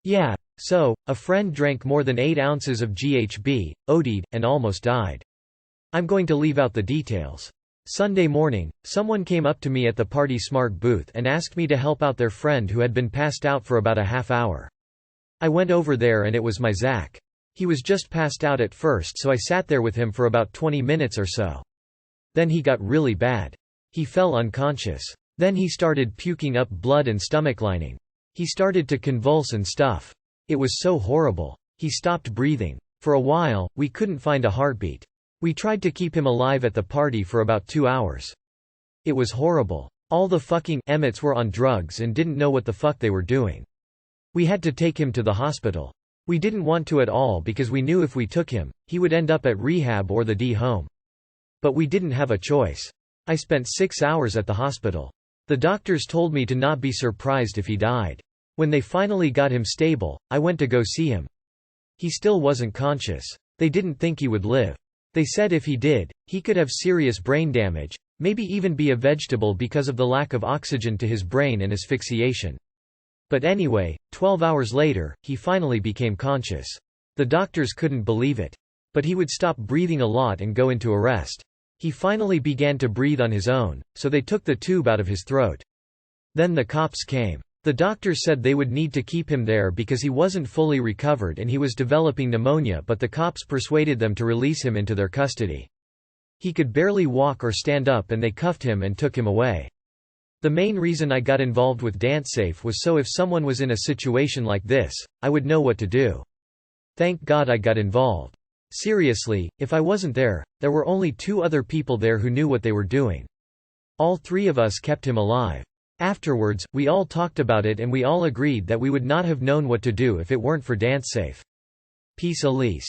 Yeah, so, a friend drank more than 8 ounces of GHB, OD'd, and almost died. I'm going to leave out the details. Sunday morning, someone came up to me at the Party Smart booth and asked me to help out their friend who had been passed out for about a half hour. I went over there and it was my Zach. He was just passed out at first, so I sat there with him for about 20 minutes or so. Then he got really bad. He fell unconscious. Then he started puking up blood and stomach lining. He started to convulse and stuff. It was so horrible. He stopped breathing. For a while, we couldn't find a heartbeat. We tried to keep him alive at the party for about 2 hours. It was horrible. All the fucking Emmets were on drugs and didn't know what the fuck they were doing. We had to take him to the hospital. We didn't want to at all because we knew if we took him, he would end up at rehab or the D home. But we didn't have a choice. I spent 6 hours at the hospital. The doctors told me to not be surprised if he died. When they finally got him stable, I went to go see him. He still wasn't conscious. They didn't think he would live. They said if he did, he could have serious brain damage, maybe even be a vegetable because of the lack of oxygen to his brain and asphyxiation. But anyway, 12 hours later, he finally became conscious. The doctors couldn't believe it. But he would stop breathing a lot and go into arrest. He finally began to breathe on his own, so they took the tube out of his throat. Then the cops came. The doctors said they would need to keep him there because he wasn't fully recovered and he was developing pneumonia, but the cops persuaded them to release him into their custody. He could barely walk or stand up and they cuffed him and took him away. The main reason I got involved with DanceSafe was so if someone was in a situation like this, I would know what to do. Thank God I got involved. Seriously, if I wasn't there, there were only 2 other people there who knew what they were doing. All 3 of us kept him alive. Afterwards, we all talked about it and we all agreed that we would not have known what to do if it weren't for DanceSafe. Peace, Elise.